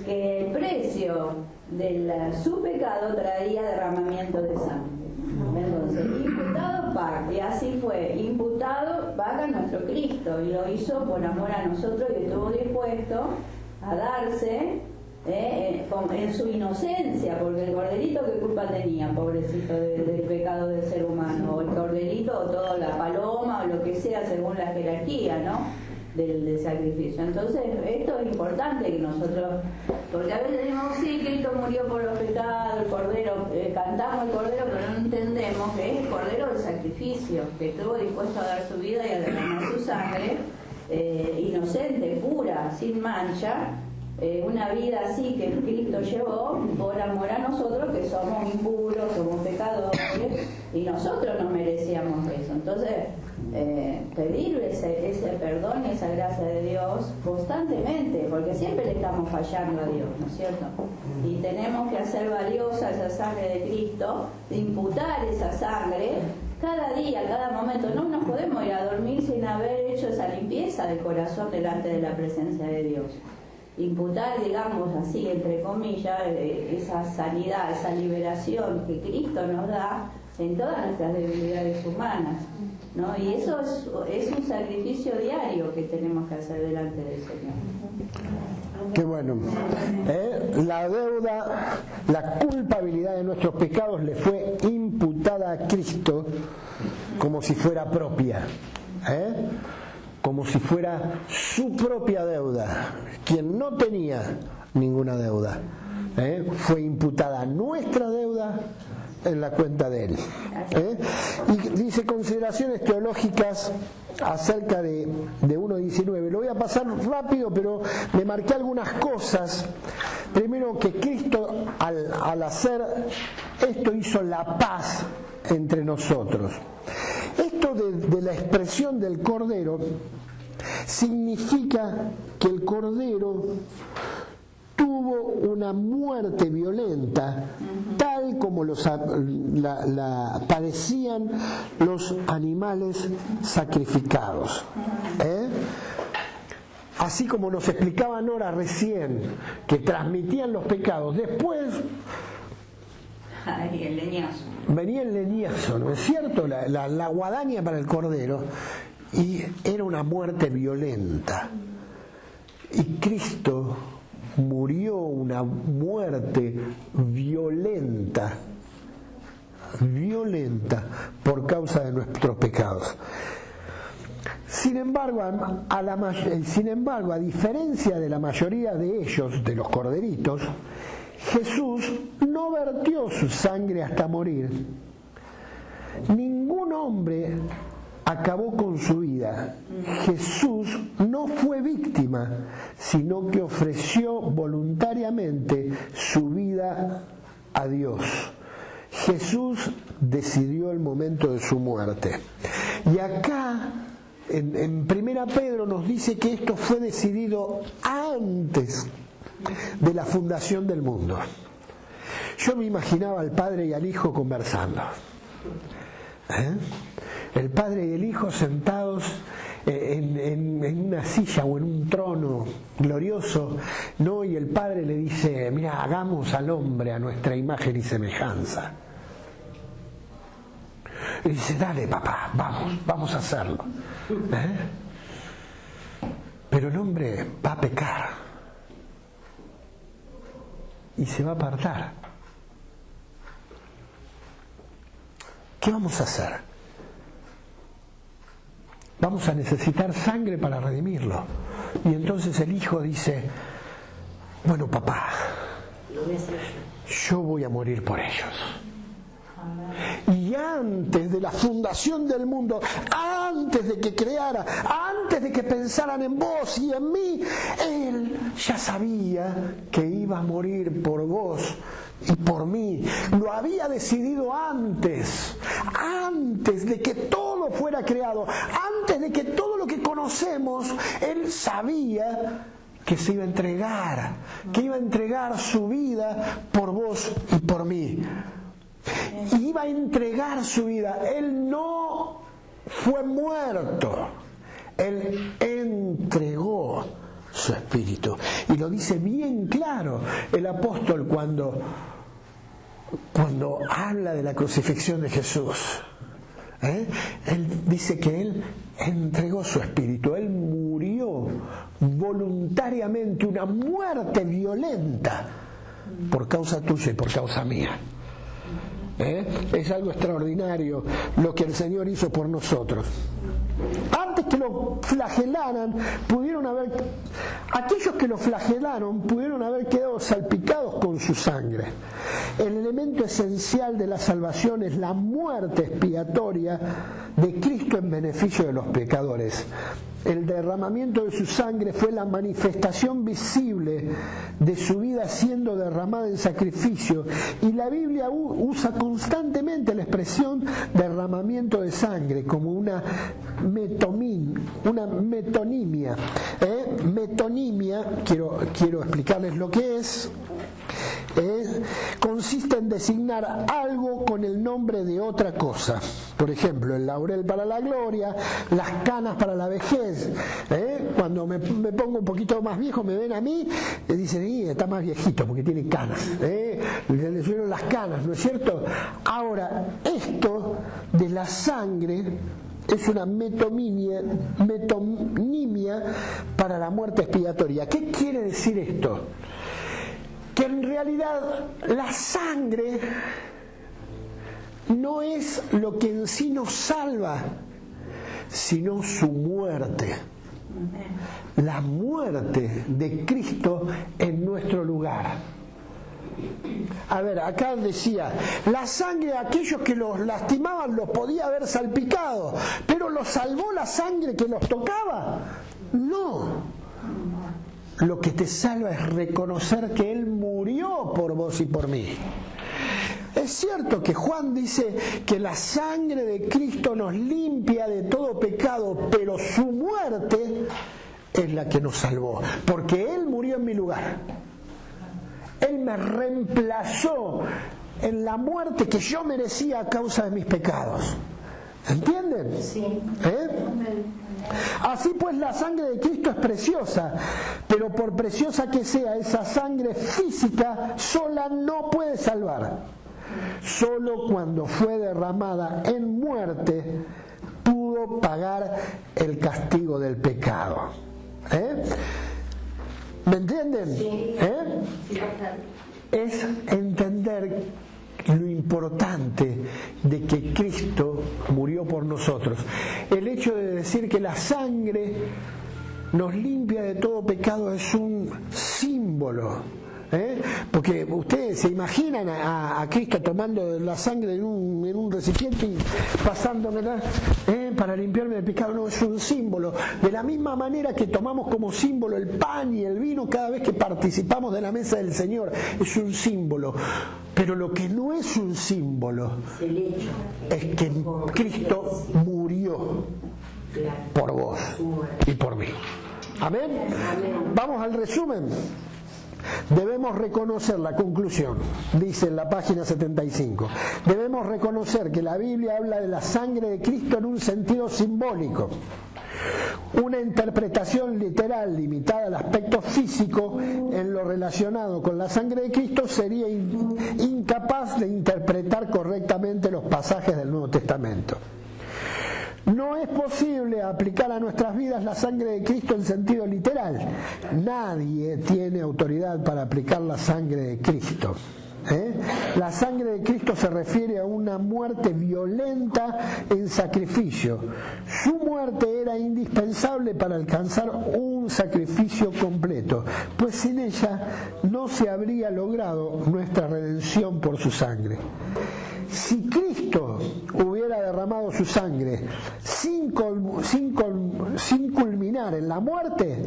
que el precio de su pecado traía derramamiento de sangre. Entonces, imputado paga, y así fue, imputado paga nuestro Cristo, y lo hizo por amor a nosotros y estuvo dispuesto a darse en su inocencia, porque el corderito, ¿qué culpa tenía, pobrecito, del pecado del ser humano? O el corderito, o toda la paloma, o lo que sea, según la jerarquía, ¿no?, del sacrificio. Entonces, esto es importante que nosotros, porque a veces decimos, sí, Cristo murió por los pecados, el cordero, cantamos el cordero, pero no entendemos que es el cordero del sacrificio, que estuvo dispuesto a dar su vida y a derramar su sangre, inocente, pura, sin mancha. Una vida así que Cristo llevó por amor a nosotros, que somos impuros, somos pecadores, y nosotros no merecíamos eso. Entonces, pedir ese perdón y esa gracia de Dios constantemente, porque siempre le estamos fallando a Dios, ¿no es cierto? Y tenemos que hacer valiosa esa sangre de Cristo, de imputar esa sangre cada día, cada momento. No nos podemos ir a dormir sin haber hecho esa limpieza del corazón delante de la presencia de Dios. Imputar, digamos así, entre comillas, esa sanidad, esa liberación que Cristo nos da en todas nuestras debilidades humanas, ¿no? Y eso es un sacrificio diario que tenemos que hacer delante del Señor. Qué bueno. La deuda, la culpabilidad de nuestros pecados le fue imputada a Cristo como si fuera propia, como si fuera su propia deuda. Quien no tenía ninguna deuda, fue imputada nuestra deuda en la cuenta de él. Y dice consideraciones teológicas acerca de 1.19. Lo voy a pasar rápido, pero me marqué algunas cosas. Primero, que Cristo al hacer esto hizo la paz entre nosotros. Esto de la expresión del Cordero significa que el Cordero tuvo una muerte violenta, tal como la padecían los animales sacrificados. Así como nos explicaba Nora recién, que transmitían los pecados, después el leñazo. Venía el leñazo, ¿no es cierto? La guadaña para el cordero, y era una muerte violenta. Y Cristo murió una muerte violenta por causa de nuestros pecados. Sin embargo, a diferencia de la mayoría de ellos, de los corderitos, Jesús no vertió su sangre hasta morir. Ningún hombre acabó con su vida. Jesús no fue víctima, sino que ofreció voluntariamente su vida a Dios. Jesús decidió el momento de su muerte. Y acá, en 1 Pedro nos dice que esto fue decidido antes de la fundación del mundo. Yo me imaginaba al Padre y al Hijo conversando. El Padre y el Hijo sentados en una silla o en un trono glorioso, ¿no? Y el Padre le dice: mira, hagamos al hombre a nuestra imagen y semejanza. Y dice: dale, papá, vamos a hacerlo. Pero el hombre va a pecar. y se va a apartar. ¿Qué vamos a hacer? Vamos a necesitar sangre para redimirlo. Y entonces el hijo dice, bueno, papá, yo voy a morir por ellos. Y antes de la fundación del mundo, antes de que creara, antes de que pensaran en vos y en mí, Él ya sabía que iba a morir por vos y por mí. Lo había decidido antes de que todo fuera creado, antes de que todo lo que conocemos, Él sabía que se iba a entregar, que iba a entregar su vida por vos y por mí. Y iba a entregar su vida. Él no fue muerto, Él entregó su espíritu. Y lo dice bien claro el apóstol cuando habla de la crucifixión de Jesús. Él dice que Él entregó su espíritu. Él murió voluntariamente, una muerte violenta, por causa tuya y por causa mía. Es algo extraordinario lo que el Señor hizo por nosotros. Antes que lo flagelaran, aquellos que lo flagelaron pudieron haber quedado salpicados con su sangre. El elemento esencial de la salvación es la muerte expiatoria de Cristo en beneficio de los pecadores. El derramamiento de su sangre fue la manifestación visible de su vida siendo derramada en sacrificio, y la Biblia usa constantemente la expresión derramamiento de sangre como una metonimia. Metonimia, quiero explicarles lo que es. Consiste en designar algo con el nombre de otra cosa. Por ejemplo, el laurel para la gloria, las canas para la vejez. Cuando me pongo un poquito más viejo, me ven a mí y dicen, está más viejito porque tiene canas. Le subieron las canas, ¿no es cierto? Ahora, esto de la sangre es una metonimia para la muerte expiatoria. ¿Qué quiere decir esto? Que en realidad la sangre no es lo que en sí nos salva, sino su muerte. La muerte de Cristo en nuestro lugar. A ver, acá decía, la sangre de aquellos que los lastimaban los podía haber salpicado, pero ¿los salvó la sangre que los tocaba? No. Lo que te salva es reconocer que Él murió por vos y por mí. Es cierto que Juan dice que la sangre de Cristo nos limpia de todo pecado, pero su muerte es la que nos salvó, porque Él murió en mi lugar. Él me reemplazó en la muerte que yo merecía a causa de mis pecados. ¿Entienden? Sí. Así pues, la sangre de Cristo es preciosa, pero por preciosa que sea, esa sangre física sola no puede salvar. Solo cuando fue derramada en muerte pudo pagar el castigo del pecado. ¿Me entienden? Sí. Es entender lo importante de que Cristo murió por nosotros. El hecho de decir que la sangre nos limpia de todo pecado es un símbolo. Porque ustedes se imaginan a Cristo tomando la sangre en un recipiente y pasándomela para limpiarme del pecado. No, es un símbolo. De la misma manera que tomamos como símbolo el pan y el vino cada vez que participamos de la mesa del Señor, es un símbolo. Pero lo que no es un símbolo es que Cristo murió por vos y por mí. ¿Amén? Vamos al resumen. Debemos reconocer la conclusión, dice en la página 75. Debemos reconocer que la Biblia habla de la sangre de Cristo en un sentido simbólico. Una interpretación literal limitada al aspecto físico en lo relacionado con la sangre de Cristo sería incapaz de interpretar correctamente los pasajes del Nuevo Testamento. No es posible aplicar a nuestras vidas la sangre de Cristo en sentido literal. Nadie tiene autoridad para aplicar la sangre de Cristo. La sangre de Cristo se refiere a una muerte violenta en sacrificio. Su muerte era indispensable para alcanzar un sacrificio completo, pues sin ella no se habría logrado nuestra redención por su sangre. Si Cristo hubiera derramado su sangre sin culminar en la muerte,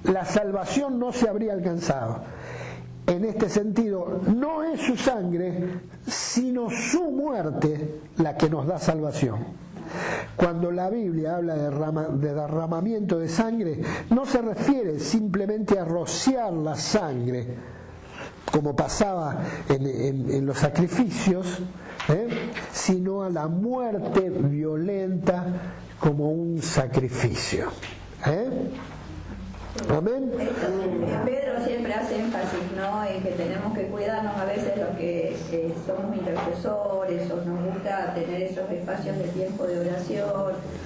la salvación no se habría alcanzado. En este sentido, no es su sangre, sino su muerte la que nos da salvación. Cuando la Biblia habla de derramamiento de sangre, no se refiere simplemente a rociar la sangre, como pasaba en los sacrificios, sino a la muerte violenta como un sacrificio. Amén. Pedro siempre hace énfasis, ¿no?, en que tenemos que cuidarnos a veces los que somos intercesores o nos gusta tener esos espacios de tiempo de oración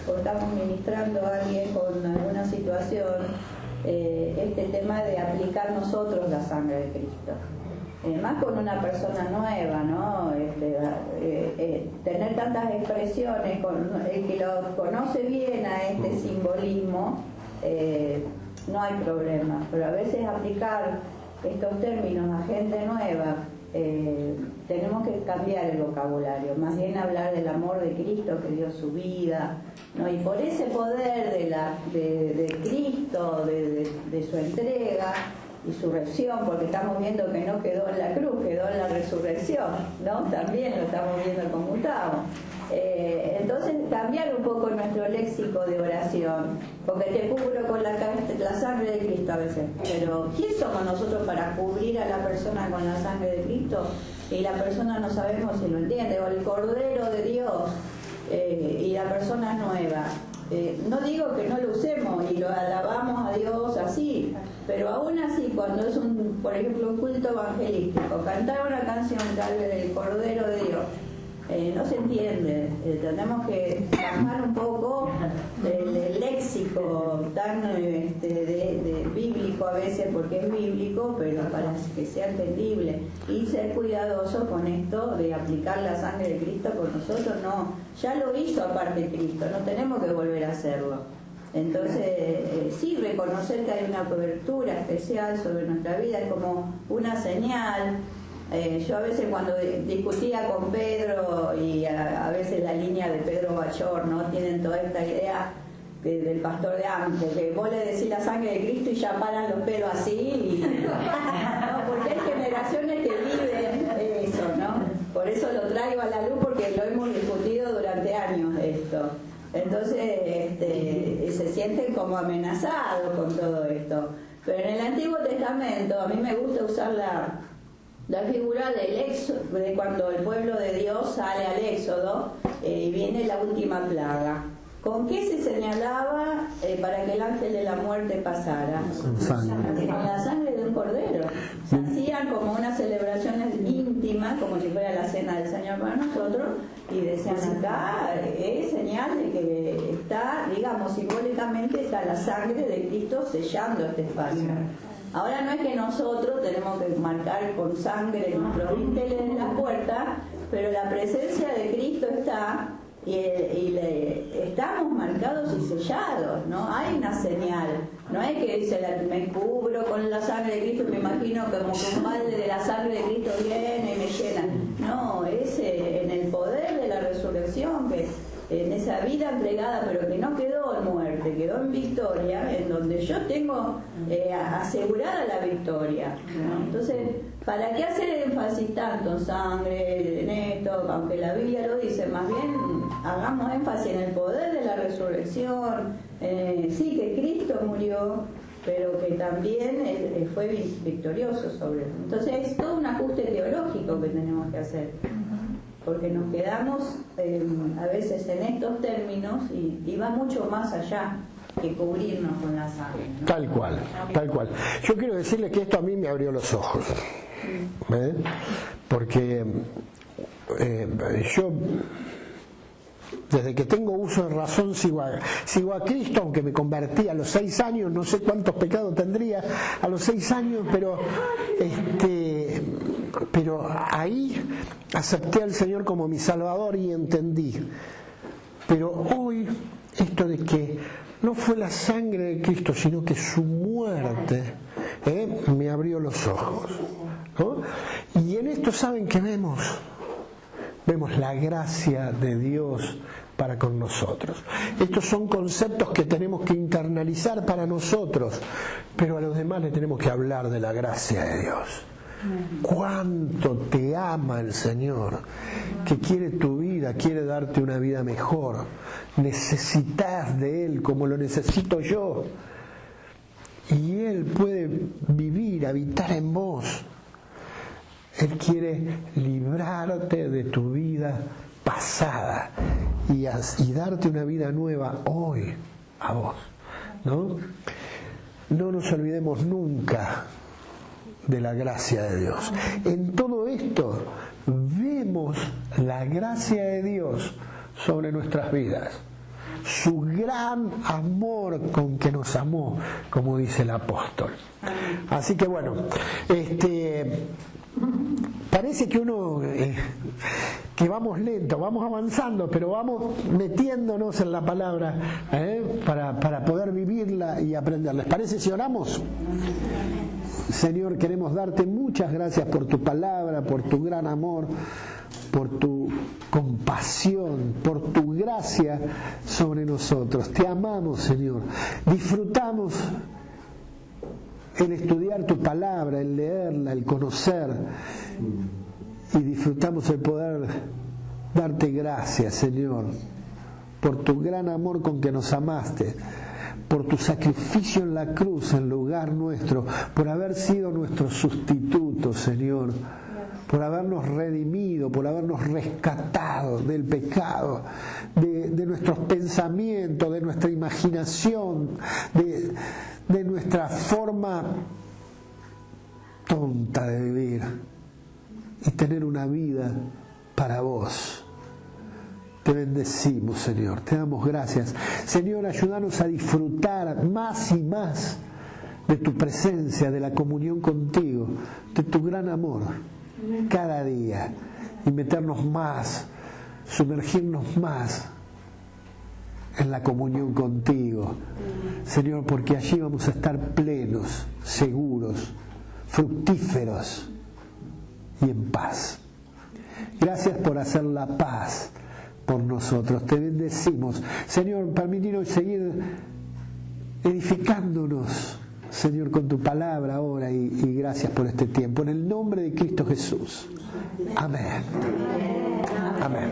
o estamos ministrando a alguien con alguna situación, este tema de aplicar nosotros la sangre de Cristo. Más con una persona nueva, ¿no? Tener tantas expresiones, el que lo conoce bien a este simbolismo, no hay problema, pero a veces aplicar estos términos a gente nueva, tenemos que cambiar el vocabulario, más bien hablar del amor de Cristo que dio su vida, ¿no? Y por ese poder de Cristo, de su entrega y su resurrección, porque estamos viendo que no quedó en la cruz, quedó en la resurrección, ¿no? También lo estamos viendo como Gustavo. Entonces cambiar un poco nuestro léxico de oración, porque te cubro con la sangre de Cristo a veces, pero ¿quién somos nosotros para cubrir a la persona con la sangre de Cristo? Y la persona no sabemos si lo entiende, o el Cordero de Dios, y la persona es nueva. No digo que no lo usemos y lo alabamos a Dios así, pero aún así cuando es por ejemplo un culto evangelístico, cantar una canción tal vez del Cordero de Dios, no se entiende. Tenemos que bajar un poco el léxico tan de bíblico a veces, porque es bíblico, pero para que sea entendible, y ser cuidadoso con esto de aplicar la sangre de Cristo por nosotros. No, ya lo hizo aparte Cristo, no tenemos que volver a hacerlo. Entonces sí, reconocer que hay una cobertura especial sobre nuestra vida es como una señal. Yo a veces cuando discutía con Pedro, y a veces la línea de Pedro Bachor, ¿no?, tienen toda esta idea del pastor de antes, que vos le decís la sangre de Cristo y ya paran los pelos así, no, porque hay generaciones que viven eso, ¿no? Por eso lo traigo a la luz, porque lo hemos discutido durante años esto. Entonces se sienten como amenazados con todo esto. Pero en el Antiguo Testamento a mí me gusta usar la figura del éxodo, de cuando el pueblo de Dios sale al éxodo y viene la última plaga. ¿Con qué se señalaba para que el ángel de la muerte pasara? Con la sangre de un cordero. Se hacían como unas celebraciones íntimas, como si fuera la cena del Señor para nosotros, y decían acá es señal de que está, digamos, simbólicamente está la sangre de Cristo sellando este espacio. Ahora no es que nosotros tenemos que marcar con sangre nuestros dinteles en la puerta, pero la presencia de Cristo está y estamos marcados y sellados, ¿no? Hay una señal, no es que dice me cubro con la sangre de Cristo, me imagino como que un balde de la sangre de Cristo viene y me llena. No, es en el poder de la resurrección, que en esa vida entregada, pero que no quedó en muerte, quedó en victoria, en donde yo tengo asegurada la victoria, ¿no? Entonces, ¿para qué hacer énfasis tanto en sangre, en esto? Aunque la Biblia lo dice, más bien hagamos énfasis en el poder de la resurrección, sí, que Cristo murió, pero que también fue victorioso sobre él. Entonces es todo un ajuste teológico que tenemos que hacer, porque nos quedamos a veces en estos términos y va mucho más allá que cubrirnos con la sangre, ¿no? Tal cual, tal cual. Yo quiero decirle que esto a mí me abrió los ojos, porque yo Desde que tengo uso de razón sigo a Cristo, aunque me convertí a los 6 años, no sé cuántos pecados tendría a los 6 años, pero ahí acepté al Señor como mi Salvador y entendí. Pero hoy, esto de que no fue la sangre de Cristo, sino que su muerte me abrió los ojos, ¿no? Y en esto, ¿saben qué vemos? Vemos la gracia de Dios para con nosotros. Estos son conceptos que tenemos que internalizar para nosotros, pero a los demás le tenemos que hablar de la gracia de Dios. Cuánto te ama el Señor, que quiere tu vida, quiere darte una vida mejor. Necesitas de Él como lo necesito yo, y Él puede vivir, habitar en vos. Él quiere librarte de tu vida pasada y darte una vida nueva hoy a vos, ¿no? No nos olvidemos nunca de la gracia de Dios. En todo esto vemos la gracia de Dios sobre nuestras vidas, su gran amor con que nos amó, como dice el apóstol. Así que bueno, parece que que vamos lento, vamos avanzando, pero vamos metiéndonos en la palabra para poder vivirla y aprenderla. ¿Les parece si oramos? Señor, queremos darte muchas gracias por tu palabra, por tu gran amor, por tu compasión, por tu gracia sobre nosotros. Te amamos, Señor. Disfrutamos el estudiar tu palabra, el leerla, el conocer, y disfrutamos el poder darte gracias, Señor, por tu gran amor con que nos amaste, por tu sacrificio en la cruz en lugar nuestro, por haber sido nuestro sustituto, Señor, por habernos redimido, por habernos rescatado del pecado, de nuestros pensamientos, de nuestra imaginación, de nuestra forma tonta de vivir, y tener una vida para vos. Te bendecimos, Señor, te damos gracias. Señor, ayúdanos a disfrutar más y más de tu presencia, de la comunión contigo, de tu gran amor, cada día, y meternos más, sumergirnos más en la comunión contigo, Señor, porque allí vamos a estar plenos, seguros, fructíferos y en paz. Gracias por hacer la paz por nosotros. Te bendecimos, Señor. Permítanos seguir edificándonos, Señor, con tu palabra ahora, y gracias por este tiempo. En el nombre de Cristo Jesús. Amén. Amén.